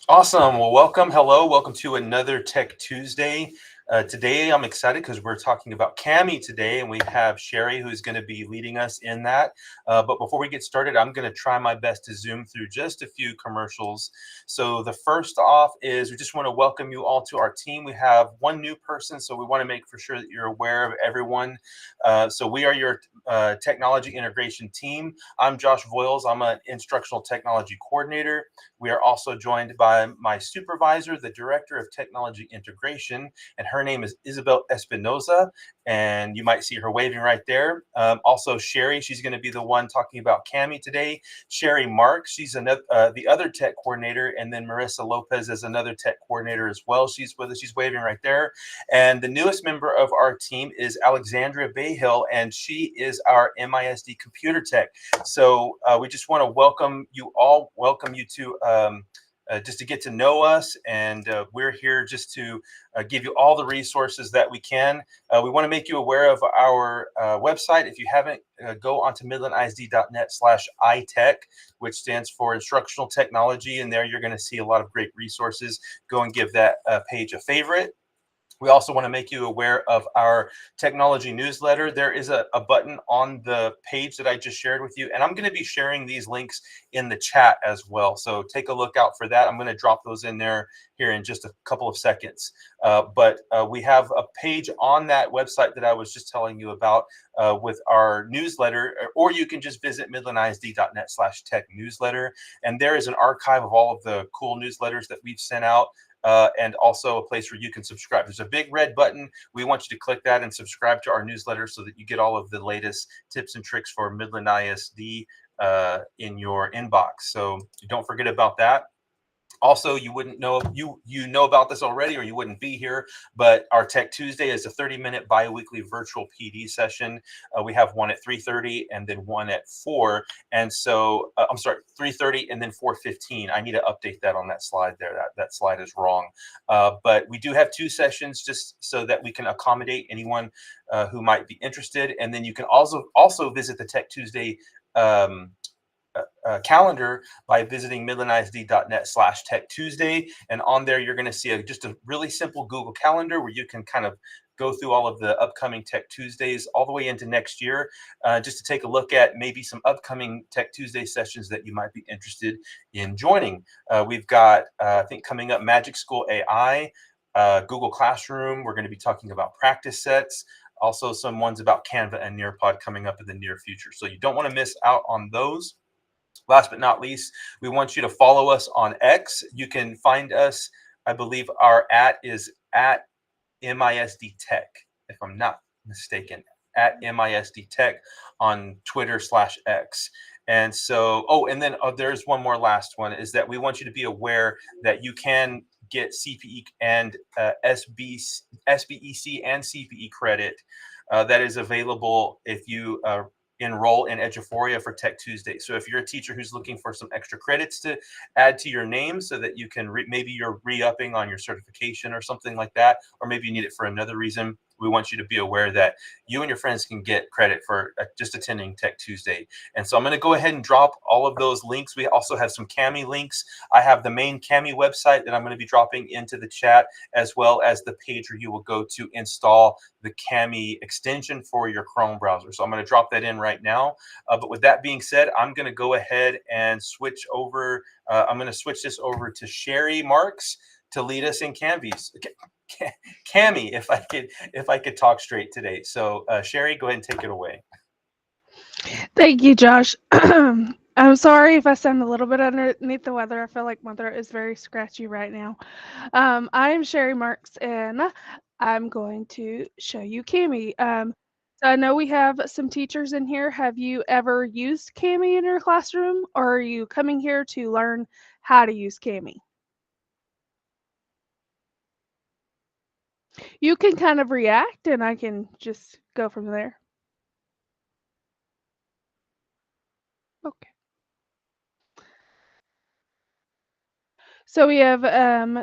Awesome. Well, welcome. Hello. Welcome to another Tech Tuesday. Today, I'm excited because we're talking about Cami today, and we have Sherry who's going to be leading us in that. But before we get started, I'm going to try my best to zoom through just a few commercials. So, the first off is we just want to welcome you all to our team. We have one new person, so we want to make for sure that you're aware of everyone. So, we are your technology integration team. I'm Josh Voiles, I'm an instructional technology coordinator. We are also joined by my supervisor, the Director of Technology Integration, and her name is Isabel Espinoza, and you might see her waving right there. Also, Sherry, she's going to be the one talking about Cami today. Sherry Marks, she's the other tech coordinator, and then Marissa Lopez is another tech coordinator as well. She's with us, she's waving right there. And the newest member of our team is Alexandria Bayhill, and she is our MISD computer tech. So we just want to welcome you to just to get to know us, and we're here just to give you all the resources that we can. We want to make you aware of our website. If you haven't, go onto midlandisd.net/itech, which stands for Instructional Technology, and there you're going to see a lot of great resources. Go and give that page a favorite. We also want to make you aware of our technology newsletter. There is a button on the page that I just shared with you, and I'm going to be sharing these links in the chat as well. So take a look out for that. I'm going to drop those in there here in just a couple of seconds. But we have a page on that website that I was just telling you about with our newsletter, or you can just visit midlandisd.net/tech newsletter. And there is an archive of all of the cool newsletters that we've sent out. And also a place where you can subscribe. There's a big red button. We want you to click that and subscribe to our newsletter so that you get all of the latest tips and tricks for Midland ISD in your inbox. So don't forget about that. Also, you wouldn't know you know about this already, or you wouldn't be here. But our Tech Tuesday is a 30-minute bi-weekly virtual PD session. We have one at 3:30 and then one at 4. And so I'm sorry, 3:30 and then 4:15. I need to update that on that slide there. That slide is wrong. But we do have 2 sessions just so that we can accommodate anyone who might be interested. And then you can also visit the Tech Tuesday calendar by visiting midlandisd.net/tech Tuesday. And on there, you're going to see just a really simple Google Calendar where you can kind of go through all of the upcoming Tech Tuesdays all the way into next year, just to take a look at maybe some upcoming Tech Tuesday sessions that you might be interested in joining. We've got, I think, coming up Magic School AI, Google Classroom. We're going to be talking about practice sets. Also, some ones about Canva and Nearpod coming up in the near future. So you don't want to miss out on those. Last but not least, we want you to follow us on X. You can find us, I believe our is at MISD Tech, if I'm not mistaken, at MISD Tech on Twitter/X. And so, and then there's one more last one, is that we want you to be aware that you can get CPE and SBEC and CPE credit that is available if you enroll in Eduphoria for Tech Tuesday. So if you're a teacher who's looking for some extra credits to add to your name so that you can maybe you're re-upping on your certification or something like that, or maybe you need it for another reason, we want you to be aware that you and your friends can get credit for just attending Tech Tuesday. And so I'm going to go ahead and drop all of those links. We also have some Cami links. I have the main Cami website that I'm going to be dropping into the chat, as well as the page where you will go to install the Cami extension for your Chrome browser. So I'm going to drop that in right now. But with that being said, I'm going to go ahead and switch over. I'm going to switch this over to Sherry Marks to lead us in Cami, if I could talk straight today. So Sherry, go ahead and take it away. Thank you, Josh. I'm sorry if I sound a little bit underneath the weather. I feel like my throat is very scratchy right now. I am Sherry Marks, and I'm going to show you Cami. So I know we have some teachers in here. Have you ever used Cami in your classroom, or are you coming here to learn how to use Cami? You can kind of react, and I can just go from there. Okay. So we have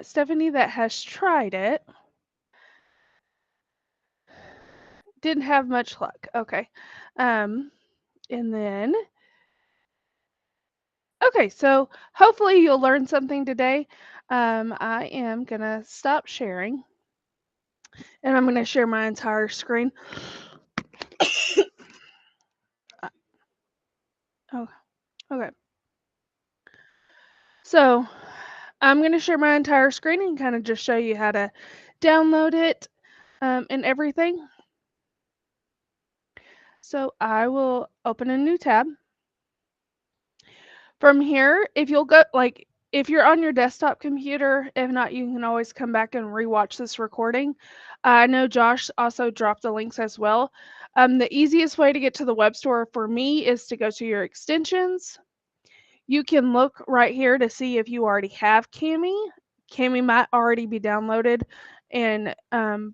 Stephanie that has tried it. Didn't have much luck. Okay. Um, and then, Okay, so hopefully you'll learn something today. I am going to stop sharing and I'm going to share my entire screen. Oh, okay. So I'm going to share my entire screen and kind of just show you how to download it and everything. So I will open a new tab. From here, if you'll go, like, if you're on your desktop computer, if not, you can always come back and rewatch this recording. I know Josh also dropped the links as well. The easiest way to get to the web store for me is to go to your extensions. You can look right here to see if you already have Cami. Cami might already be downloaded, and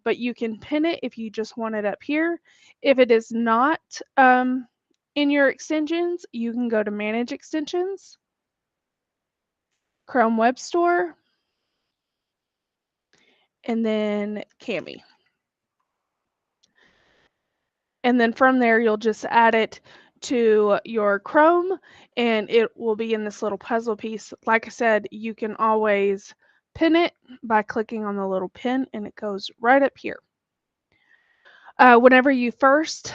but you can pin it if you just want it up here. If it is not in your extensions, you can go to Manage Extensions, Chrome Web Store, and then Cami. And then from there, you'll just add it to your Chrome and it will be in this little puzzle piece. Like I said, you can always pin it by clicking on the little pin and it goes right up here. Whenever you first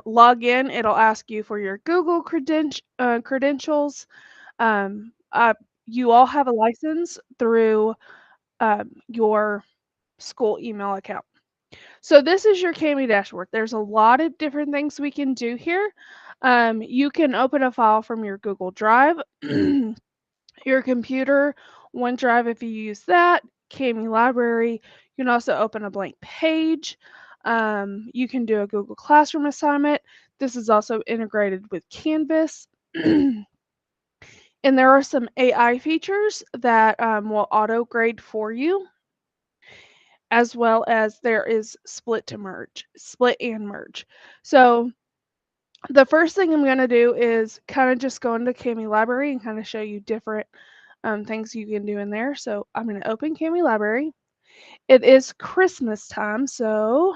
log in, it'll ask you for your Google credentials. Um, uh, you all have a license through your school email account. So this is your Cami dashboard. There's a lot of different things we can do here. You can open a file from your Google Drive, your computer, OneDrive if you use that, Cami Library. You can also open a blank page. You can do a Google Classroom assignment. This is also integrated with Canvas. And there are some AI features that will auto grade for you, as well as there is split and merge. So the first thing I'm going to do is kind of just go into Cami Library and kind of show you different things you can do in there. So I'm going to open Cami Library. It is Christmas time, so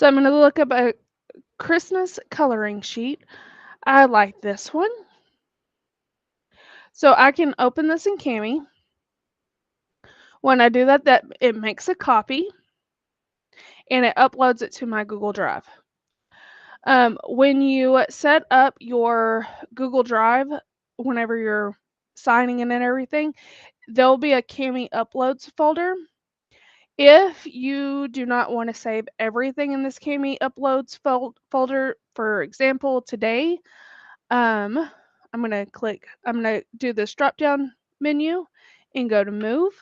I'm going to look up a Christmas coloring sheet. I like this one. So I can open this in Cami. When I do that, it makes a copy and it uploads it to my Google Drive. When you set up your Google Drive, whenever you're signing in and everything, there'll be a Cami Uploads folder. If you do not want to save everything in this Cami Uploads folder, for example, today, I'm going to do this drop down menu and go to Move.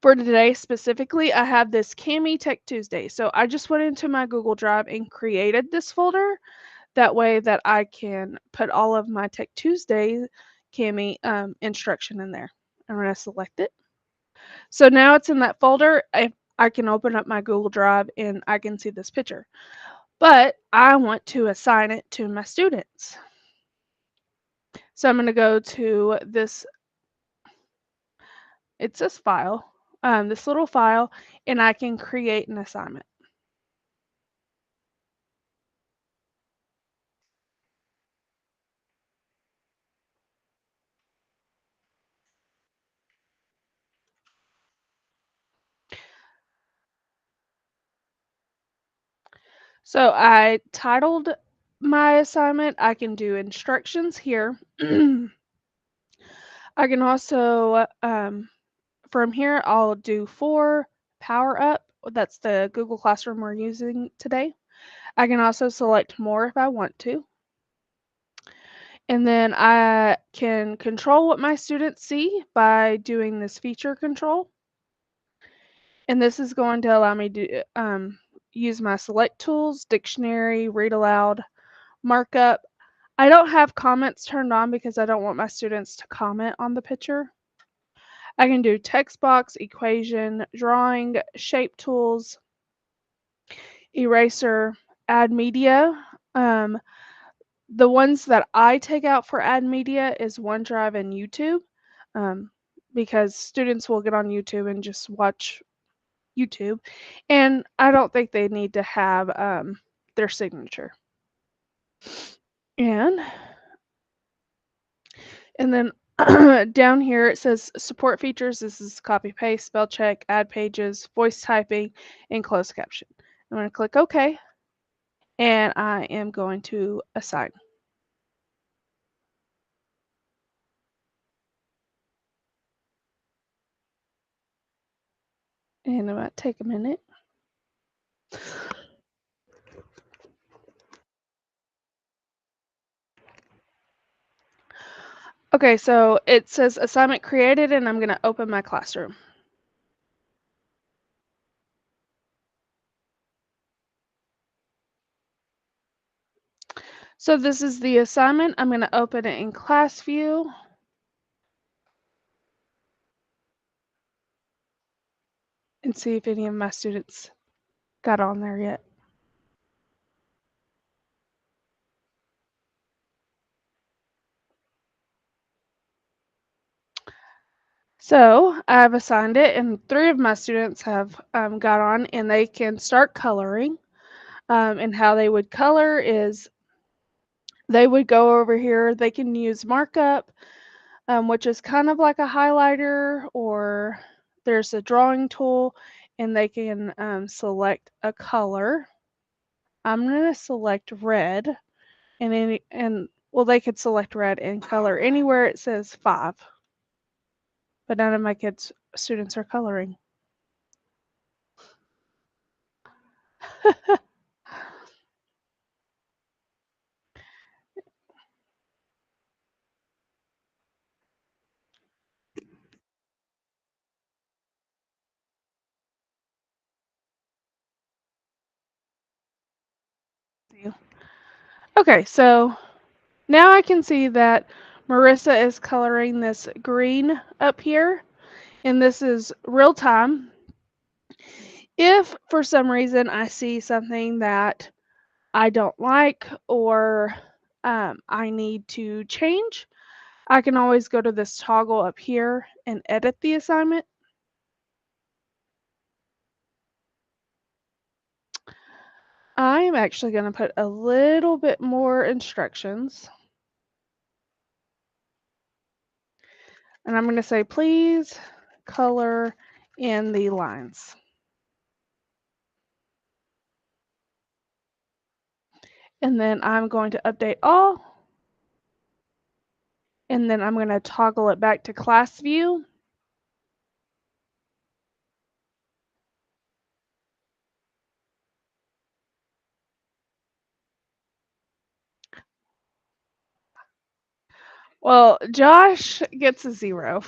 For today specifically, I have this Cami Tech Tuesday. So I just went into my Google Drive and created this folder. That way that I can put all of my Tech Tuesday Cami instruction in there. I'm going to select it. So now it's in that folder. I can open up my Google Drive and I can see this picture. But I want to assign it to my students. So I'm going to go to this, it's this file, this little file, and I can create an assignment. So I titled my assignment. I can do instructions here. I can also, from here, I'll do 4 power up. That's the Google Classroom we're using today. I can also select more if I want to. And then I can control what my students see by doing this feature control. And this is going to allow me to use my select tools, dictionary, read aloud, markup. I don't have comments turned on because I don't want my students to comment on the picture. I can do text box, equation, drawing, shape tools, eraser, add media. The ones that I take out for add media is OneDrive and YouTube, because students will get on YouTube and just watch YouTube, and I don't think they need to have their signature. And then down here it says support features. This is copy paste, spell check, add pages, voice typing, and closed caption. I'm going to click OK, and I am going to assign. And it might take a minute. Okay, so it says assignment created, and I'm going to open my classroom. So this is the assignment. I'm going to open it in class view. And see if any of my students got on there yet. So I've assigned it, and 3 of my students have got on, and they can start coloring. And how they would color is they would go over here. They can use markup, which is kind of like a highlighter, or there's a drawing tool, and they can select a color. I'm going to select red, and well, they could select red and color anywhere it says 5. But none of my students are coloring. Okay, so now I can see that Marissa is coloring this green up here, and this is real time. If for some reason I see something that I don't like, or I need to change, I can always go to this toggle up here and edit the assignment. I am actually going to put a little bit more instructions. And I'm going to say, please color in the lines. And then I'm going to update all. And then I'm going to toggle it back to class view. Well, Josh gets a 0.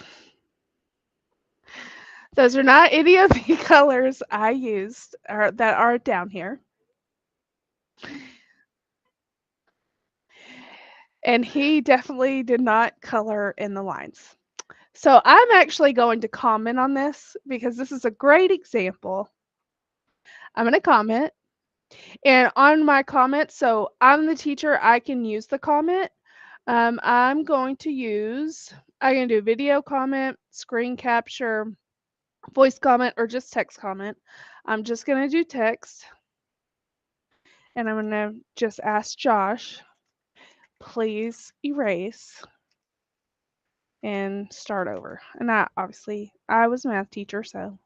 Those are not any of the colors I used that are down here. And he definitely did not color in the lines. So I'm actually going to comment on this because this is a great example. I'm going to comment. And on my comment, so I'm the teacher, I can use the comment. I'm going to use, I can do video comment, screen capture, voice comment, or just text comment. I'm just going to do text. And I'm going to just ask Josh, please erase and start over. And I was a math teacher, so.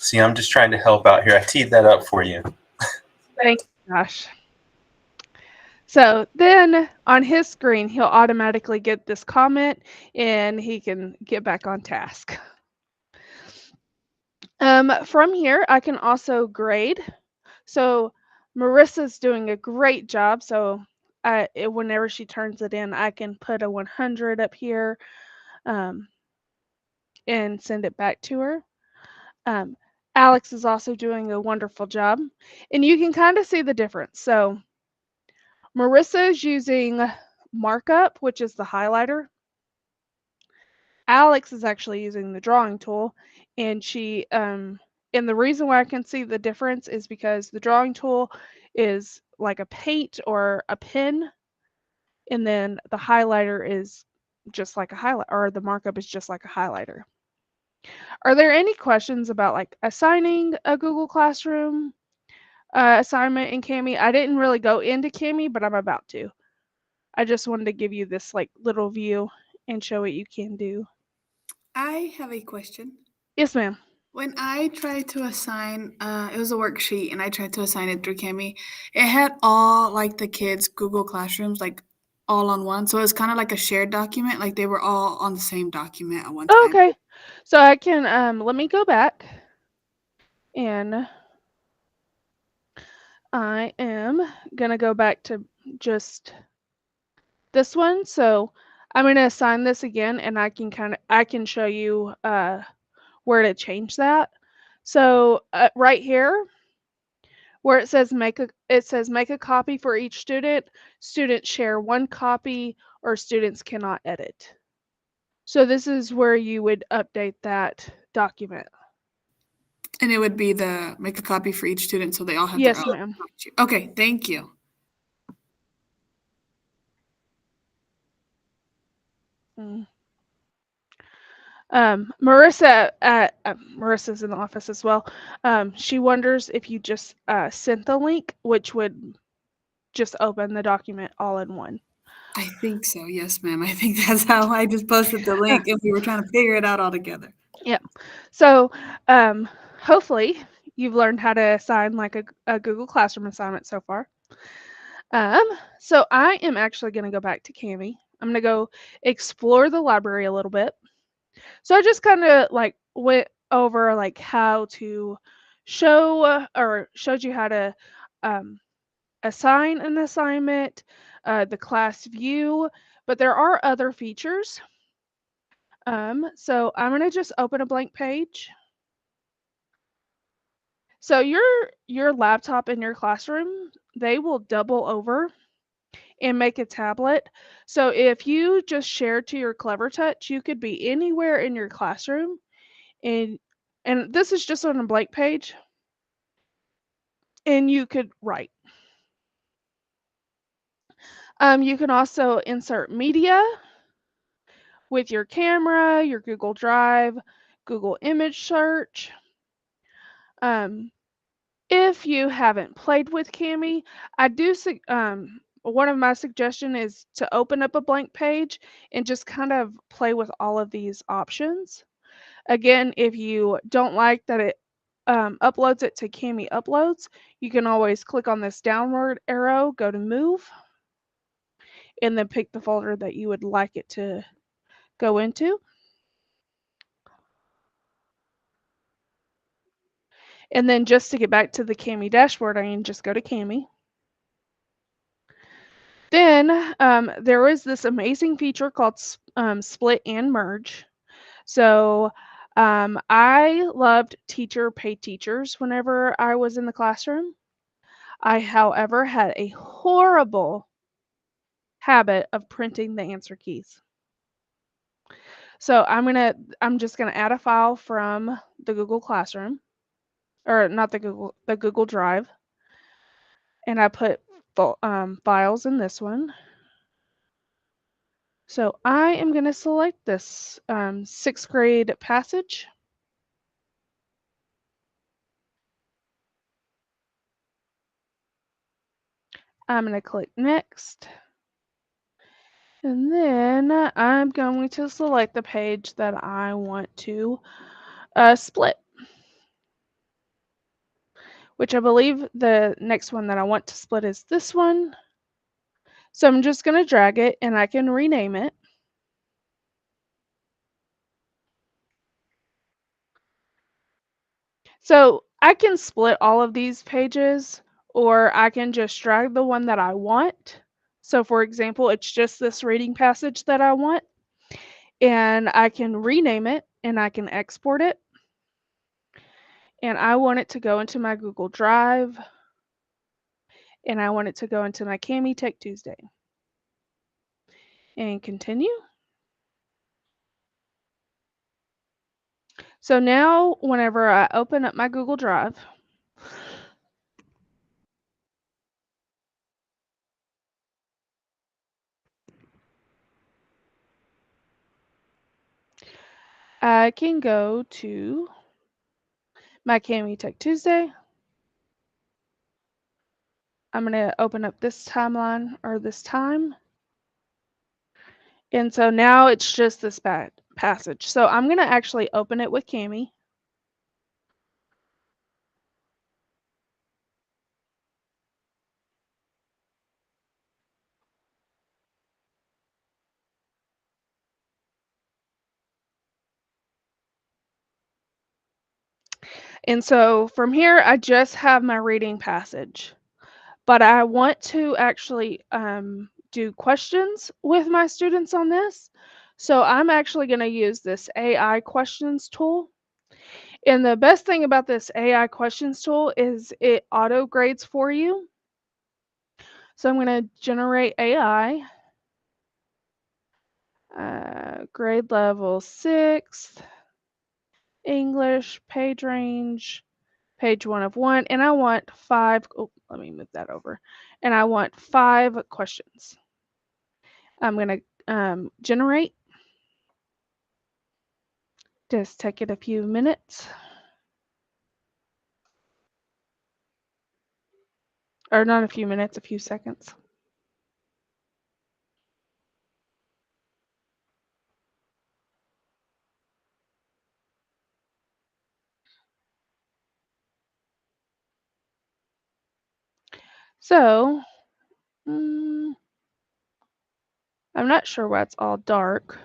See, I'm just trying to help out here. I teed that up for you. Thank you, Josh. So then on his screen, he'll automatically get this comment and he can get back on task. From here, I can also grade. So Marissa's doing a great job. So whenever she turns it in, I can put a 100 up here and send it back to her. Alex is also doing a wonderful job. And you can kind of see the difference. So Marissa is using markup, which is the highlighter. Alex is actually using the drawing tool, and she and the reason why I can see the difference is because the drawing tool is like a paint or a pen, and then the highlighter is just like a highlight, or the markup is just like a highlighter. Are there any questions about like assigning a Google Classroom assignment in Cami? I didn't really go into Cami, but I'm about to. I just wanted to give you this like little view and show what you can do. I have a question. Yes, ma'am. When I tried to assign, it was a worksheet, and I tried to assign it through Cami. It had all like the kids' Google Classrooms, like all on one. So it was kind of like a shared document, like they were all on the same document at one Oh, time. okay. So I can let me go back, and I am gonna go back to just this one. So I'm gonna assign this again, and I can show you where to change that. So right here where it says make a copy for each student, students share one copy, or students cannot edit. So this is where you would update that document. And it would be the make a copy for each student so they all have their Yes, own. ma'am. Okay, thank you. Mm. Marissa's in the office as well. She wonders if you just sent the link, which would just open the document all in one. I think so. Yes, ma'am. I think that's how I just posted the link, and we were trying to figure it out all together. Yeah. So hopefully you've learned how to assign like a Google Classroom assignment so far. So I am actually going to go back to Cami. I'm going to go explore the library a little bit. So I just kind of like went over like how to show or showed you how to um, assign an assignment, the class view, but there are other features. So I'm going to just open a blank page. So your laptop in your classroom, they will double over and make a tablet. So if you just share to your Clever Touch, you could be anywhere in your classroom, and this is just on a blank page, and you could write. You can also insert media with your camera, your Google Drive, Google Image Search. If you haven't played with Cami, I do one of my suggestion is to open up a blank page and just kind of play with all of these options. Again, if you don't like that it uploads it to Cami Uploads, you can always click on this downward arrow, go to Move, and then pick the folder that you would like it to go into. And then just to get back to the Cami dashboard, I can just go to Cami. Then there is this amazing feature called Split and Merge. So I loved teacher pay teachers whenever I was in the classroom. I, however, had a horrible habit of printing the answer keys. So I'm just gonna add a file from the Google Classroom, or not the Google Drive, and I put files in this one. So I am gonna select this 6th grade passage. I'm gonna click next. And then I'm going to select the page that I want to split, which I believe the next one that I want to split is this one. So I'm just going to drag it and I can rename it. So I can split all of these pages, or I can just drag the one that I want. So for example, it's just this reading passage that I want, and I can rename it and I can export it. And I want it to go into my Google Drive, and I want it to go into my Cami Tech Tuesday. And continue. So now whenever I open up my Google Drive, I can go to my Cami Tech Tuesday. I'm going to open up this timeline or this time. And so now it's just this passage. So I'm going to actually open it with Cami. And so from here, I just have my reading passage. But I want to actually do questions with my students on this. So I'm actually going to use this AI questions tool. And the best thing about this AI questions tool is it auto grades for you. So I'm going to generate AI, grade level 6th, English, page range, page 1 of 1, and I want 5. Oh, let me move that over. And I want 5 questions. I'm going to generate. Just take it a few minutes. Or not a few minutes, a few seconds. So, I'm not sure why it's all dark.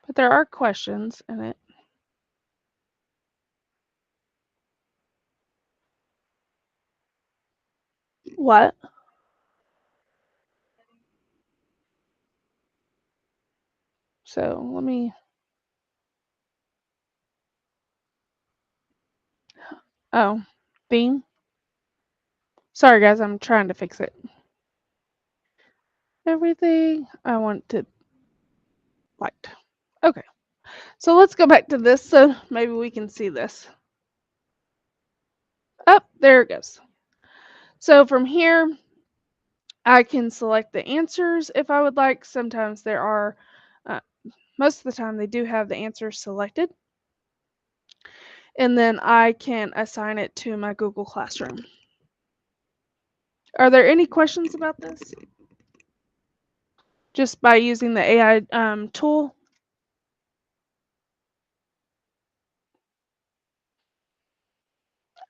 But there are questions in it. What? So let me. Oh, theme. Sorry, guys, I'm trying to fix it. Everything I want to light. Okay, so let's go back to this so maybe we can see this. Oh, there it goes. So from here, I can select the answers if I would like. Sometimes there are, most of the time they do have the answers selected. And then I can assign it to my Google Classroom. Are there any questions about this? Just by using the AI tool?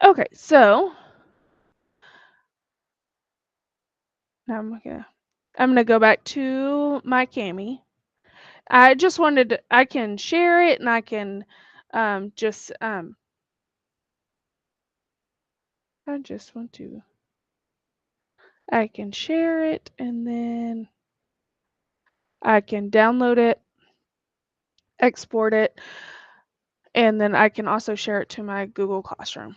Okay, so now I'm gonna go back to my Cami. I just wanted to, I can share it and I can I just want to, I can share it and then I can download it, export it, and then I can also share it to my Google Classroom.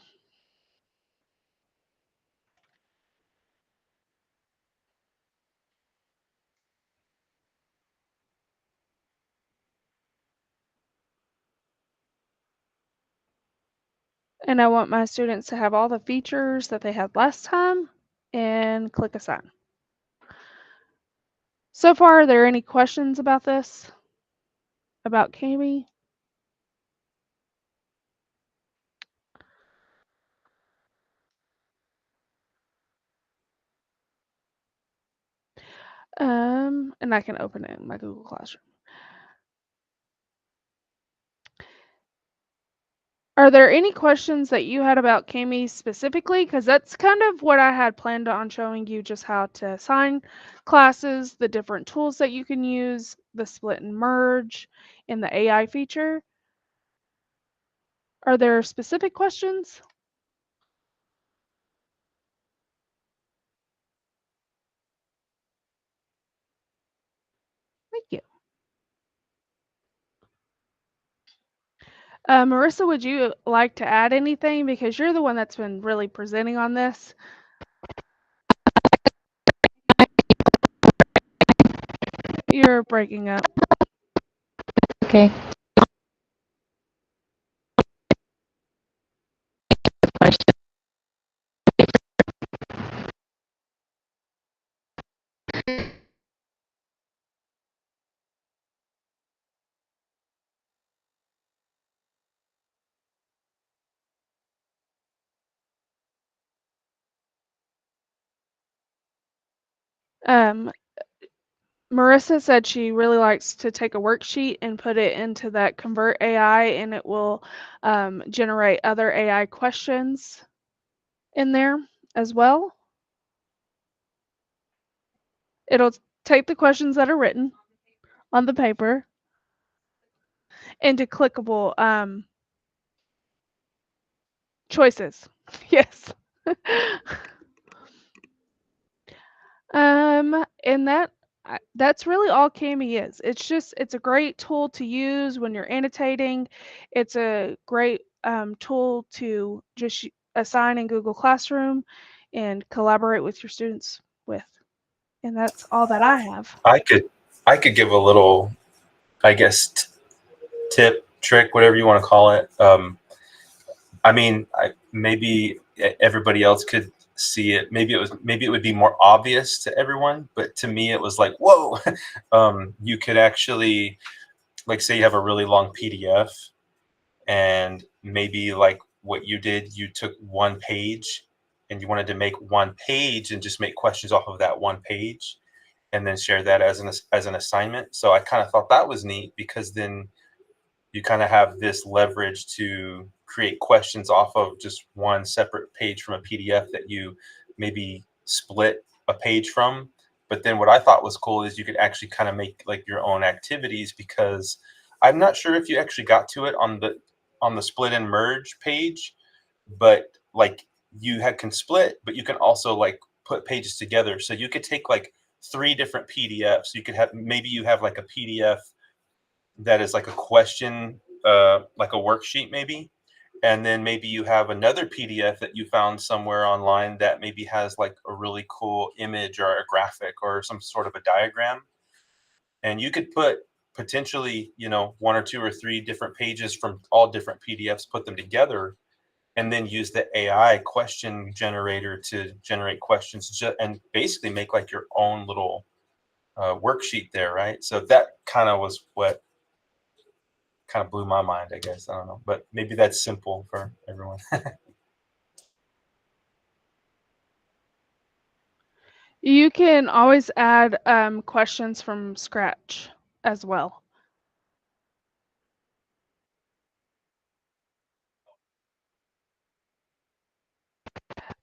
And I want my students to have all the features that they had last time and click assign. So far, are there any questions about this? About Cami? And I can open it in my Google Classroom. Are there any questions that you had about Cami specifically? Because that's kind of what I had planned on showing you, just how to assign classes, the different tools that you can use, the split and merge, and the AI feature. Are there specific questions? Thank you. Marissa, would you like to add anything? Because you're the one that's been really presenting on this. You're breaking up. Okay. Marissa said she really likes to take a worksheet and put it into that Convert AI, and it will generate other AI questions in there as well. It'll take the questions that are written on the paper into clickable choices. Yes. And that's really all Cami is. It's a great tool to use when you're annotating. It's a great tool to just assign in Google Classroom and collaborate with your students with. And that's all that I have. I could give a little, I guess, tip, trick, whatever you want to call it. I mean, maybe everybody else could see it. Maybe it would be more obvious to everyone, but to me, it was like, whoa. You could actually, like, say you have a really long PDF, and maybe like what you did, you took one page, and you wanted to make one page and just make questions off of that one page, and then share that as an assignment. So I kind of thought that was neat, because then you kind of have this leverage to create questions off of just one separate page from a PDF that you maybe split a page from. But then what I thought was cool is you could actually kind of make like your own activities, because I'm not sure if you actually got to it on the split and merge page, but like can split, but you can also like put pages together. So you could take like 3 different PDFs. You could have, maybe you have like a PDF that is like a question, like a worksheet maybe, and then maybe you have another PDF that you found somewhere online that maybe has like a really cool image or a graphic or some sort of a diagram, and you could put potentially 1 or 2 or 3 different pages from all different PDFs, put them together, and then use the AI question generator to generate questions, and basically make like your own little worksheet there, right? So that kind of was what kind of blew my mind, I guess. I don't know, but maybe that's simple for everyone. You can always add questions from scratch as well.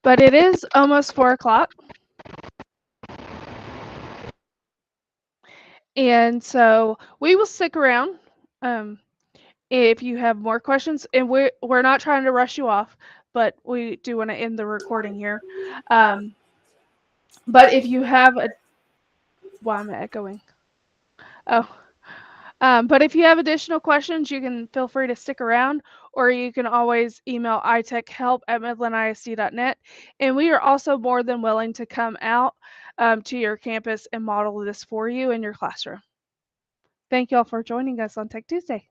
But it is almost 4 o'clock. And so we will stick around if you have more questions. And we're not trying to rush you off, but we do want to end the recording here. But if you have why am I echoing? Oh. But if you have additional questions, you can feel free to stick around, or you can always email itechhelp@midlandisd.net. And we are also more than willing to come out to your campus and model this for you in your classroom. Thank you all for joining us on Tech Tuesday.